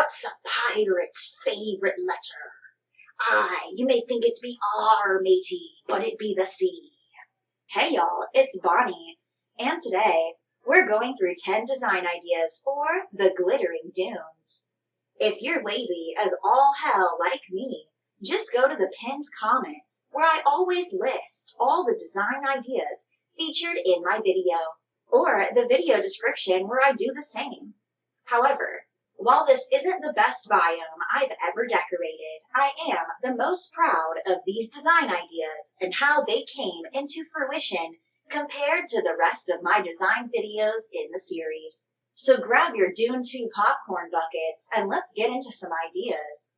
What's a pirate's favorite letter? I, you may think it be R, matey, but it be the C. Hey y'all, it's Bonnie, and today we're going through 10 design ideas for the Glittering Dunes. If you're lazy as all hell like me, just go to the pinned comment where I always list all the design ideas featured in my video, or the video description where I do the same. However, while this isn't the best biome I've ever decorated, I am the most proud of these design ideas and how they came into fruition compared to the rest of my design videos in the series. So grab your Dune 2 popcorn buckets and let's get into some ideas.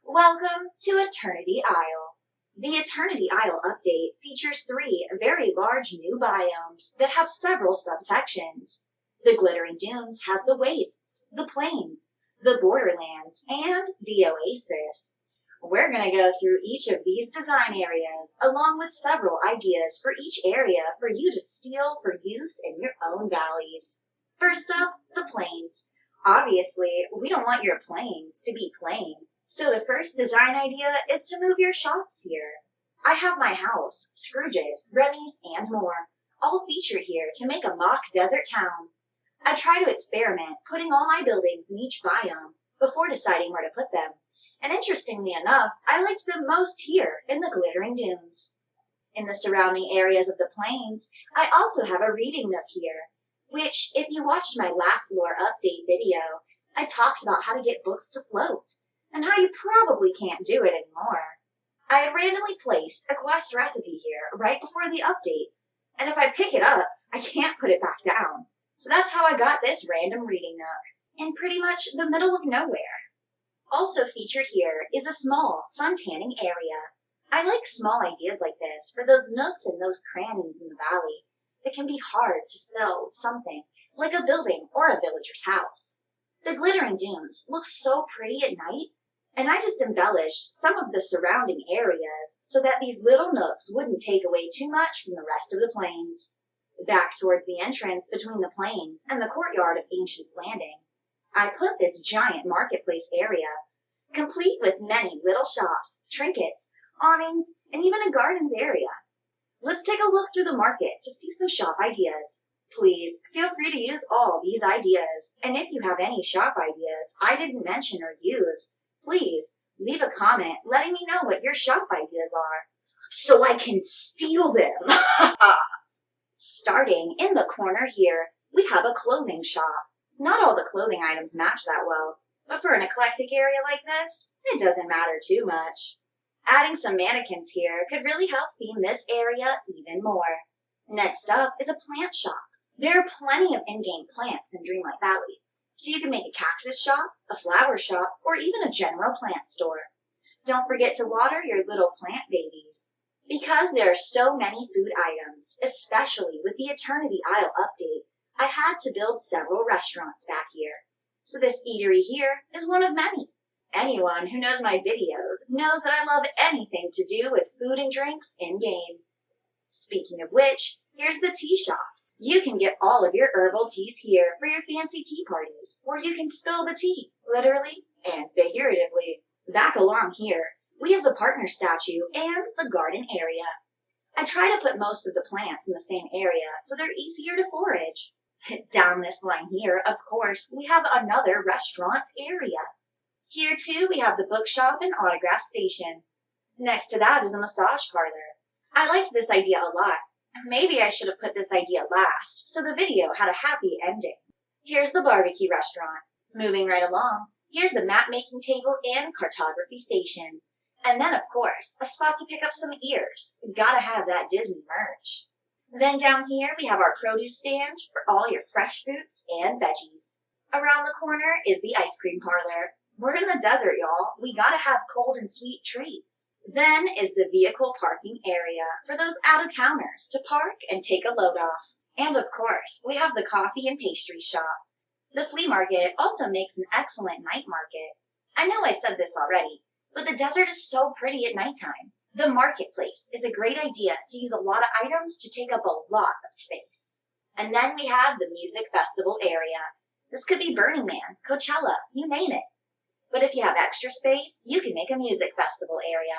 Welcome to Eternity Isle. The Eternity Isle update features 3 very large new biomes that have several subsections. The Glittering Dunes has the wastes, the plains, the borderlands, and the Oasis. We're going to go through each of these design areas along with several ideas for each area for you to steal for use in your own valleys. First up, the plains. Obviously, we don't want your plains to be plain, so the first design idea is to move your shops here. I have my house, Scrooge's, Remy's, and more, all featured here to make a mock desert town. I try to experiment putting all my buildings in each biome before deciding where to put them, and interestingly enough, I liked them most here in the Glittering Dunes. In the surrounding areas of the plains, I also have a reading nook here, which, if you watched my Laugh Floor update video, I talked about how to get books to float, and how you probably can't do it anymore. I had randomly placed a quest recipe here right before the update, and if I pick it up, I can't put it back down. So that's how I got this random reading nook, in pretty much the middle of nowhere. Also featured here is a small suntanning area. I like small ideas like this for those nooks and those crannies in the valley that can be hard to fill with something like a building or a villager's house. The Glittering Dunes look so pretty at night, and I just embellished some of the surrounding areas so that these little nooks wouldn't take away too much from the rest of the plains. Back towards the entrance between the plains and the courtyard of Ancient's Landing, I put this giant marketplace area, complete with many little shops, trinkets, awnings, and even a gardens area. Let's take a look through the market to see some shop ideas. Please feel free to use all these ideas, and if you have any shop ideas I didn't mention or use, please leave a comment letting me know what your shop ideas are, so I can steal them. Starting in the corner here, we have a clothing shop. Not all the clothing items match that well, but for an eclectic area like this, it doesn't matter too much. Adding some mannequins here could really help theme this area even more. Next up is a plant shop. There are plenty of in-game plants in Dreamlight Valley, so you can make a cactus shop, a flower shop, or even a general plant store. Don't forget to water your little plant babies. Because there are so many food items, especially with the Eternity Isle update, I had to build several restaurants back here. So this eatery here is one of many. Anyone who knows my videos knows that I love anything to do with food and drinks in-game. Speaking of which, here's the tea shop. You can get all of your herbal teas here for your fancy tea parties, where you can spill the tea, literally and figuratively. Back along here, we have the partner statue and the garden area. I try to put most of the plants in the same area so they're easier to forage. Down this line here, of course, we have another restaurant area. Here too, we have the bookshop and autograph station. Next to that is a massage parlor. I liked this idea a lot. Maybe I should have put this idea last, so the video had a happy ending. Here's the barbecue restaurant. Moving right along, here's the map making table and cartography station. And then, of course, a spot to pick up some ears. Gotta have that Disney merch. Then down here, we have our produce stand for all your fresh fruits and veggies. Around the corner is the ice cream parlor. We're in the desert, y'all. We gotta have cold and sweet treats. Then is the vehicle parking area for those out-of-towners to park and take a load off. And of course, we have the coffee and pastry shop. The flea market also makes an excellent night market. I know I said this already, but the desert is so pretty at nighttime. The marketplace is a great idea to use a lot of items to take up a lot of space. And then we have the music festival area. This could be Burning Man, Coachella, you name it. But if you have extra space, you can make a music festival area.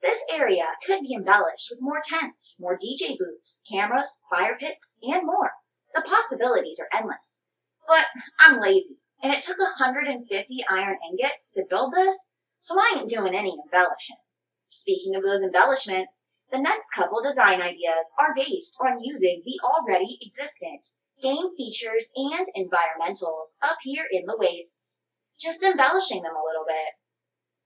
This area could be embellished with more tents, more DJ booths, cameras, fire pits, and more. The possibilities are endless. But I'm lazy, and it took 150 iron ingots to build this, so I ain't doing any embellishing. Speaking of those embellishments, the next couple design ideas are based on using the already existent game features and environmentals up here in the wastes, just embellishing them a little bit.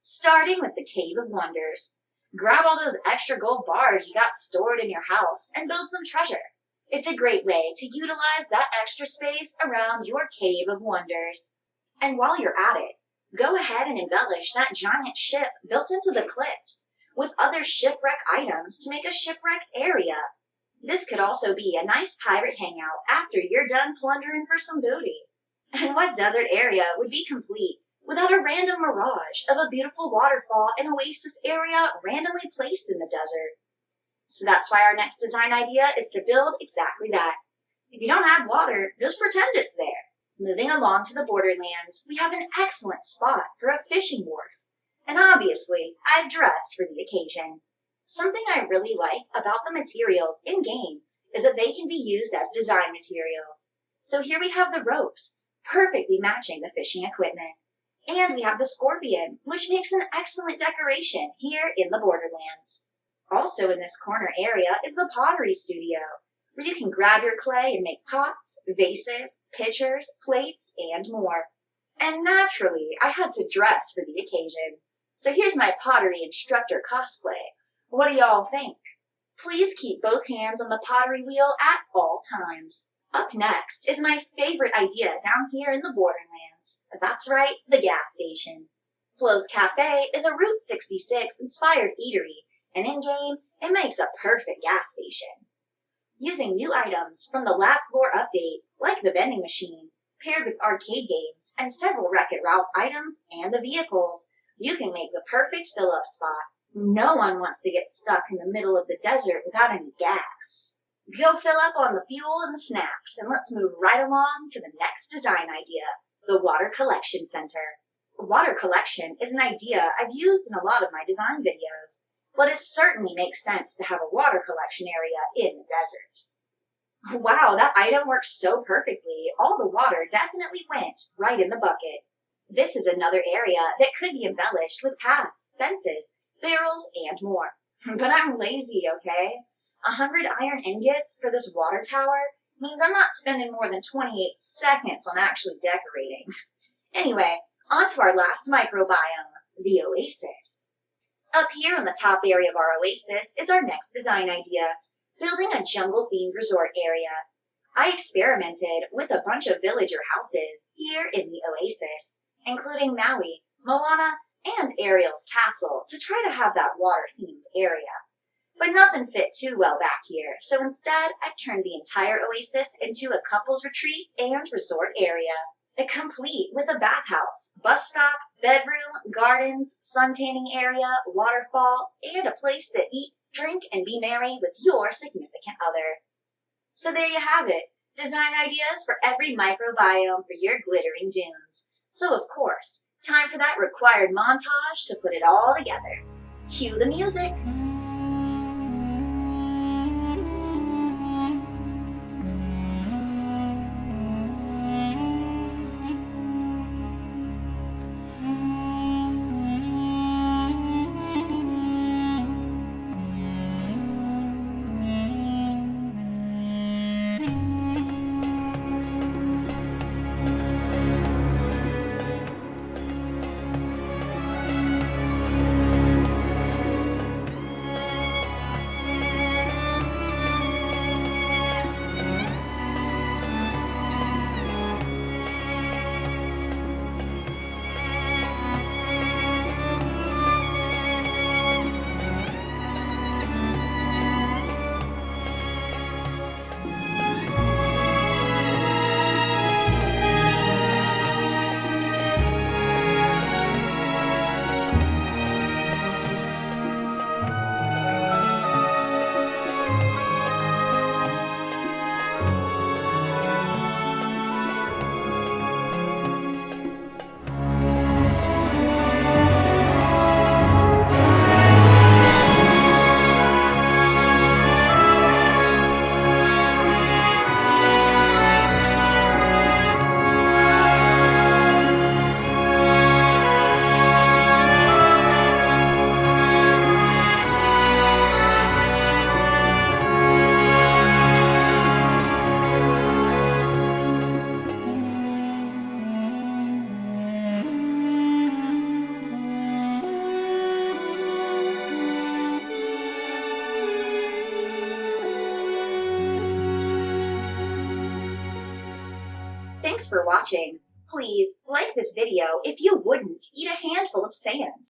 Starting with the Cave of Wonders. Grab all those extra gold bars you got stored in your house and build some treasure. It's a great way to utilize that extra space around your Cave of Wonders. And while you're at it, go ahead and embellish that giant ship built into the cliffs with other shipwreck items to make a shipwrecked area. This could also be a nice pirate hangout after you're done plundering for some booty. And what desert area would be complete without a random mirage of a beautiful waterfall and oasis area randomly placed in the desert? So that's why our next design idea is to build exactly that. If you don't have water, just pretend it's there. Moving along to the borderlands, we have an excellent spot for a fishing wharf. And obviously, I've dressed for the occasion. Something I really like about the materials in-game is that they can be used as design materials. So here we have the ropes, perfectly matching the fishing equipment. And we have the scorpion, which makes an excellent decoration here in the borderlands. Also in this corner area is the Pottery Studio, where you can grab your clay and make pots, vases, pitchers, plates, and more. And naturally, I had to dress for the occasion. So here's my pottery instructor cosplay. What do y'all think? Please keep both hands on the pottery wheel at all times. Up next is my favorite idea down here in the borderlands. That's right, the gas station. Flo's Cafe is a Route 66 inspired eatery, and in-game, it makes a perfect gas station. Using new items from the lab floor update, like the vending machine, paired with arcade games and several Wreck-It Ralph items and the vehicles, you can make the perfect fill-up spot. No one wants to get stuck in the middle of the desert without any gas. Go fill up on the fuel and the snacks, and let's move right along to the next design idea, the Water Collection Center. Water collection is an idea I've used in a lot of my design videos, but it certainly makes sense to have a water collection area in the desert. Wow, that item works so perfectly. All the water definitely went right in the bucket. This is another area that could be embellished with paths, fences, barrels, and more. But I'm lazy, okay? 100 iron ingots for this water tower means I'm not spending more than 28 seconds on actually decorating. Anyway, on to our last microbiome, the Oasis. Up here on the top area of our Oasis is our next design idea, building a jungle-themed resort area. I experimented with a bunch of villager houses here in the Oasis, including Maui, Moana, and Ariel's castle to try to have that water-themed area. But nothing fit too well back here, so instead I've turned the entire Oasis into a couples retreat and resort area, complete with a bathhouse, bus stop, bedroom, gardens, suntanning area, waterfall, and a place to eat, drink, and be merry with your significant other. So there you have it, design ideas for every microbiome for your glittering dunes. So of course, time for that required montage to put it all together. Cue the music. Thanks for watching. Please like this video if you wouldn't eat a handful of sand.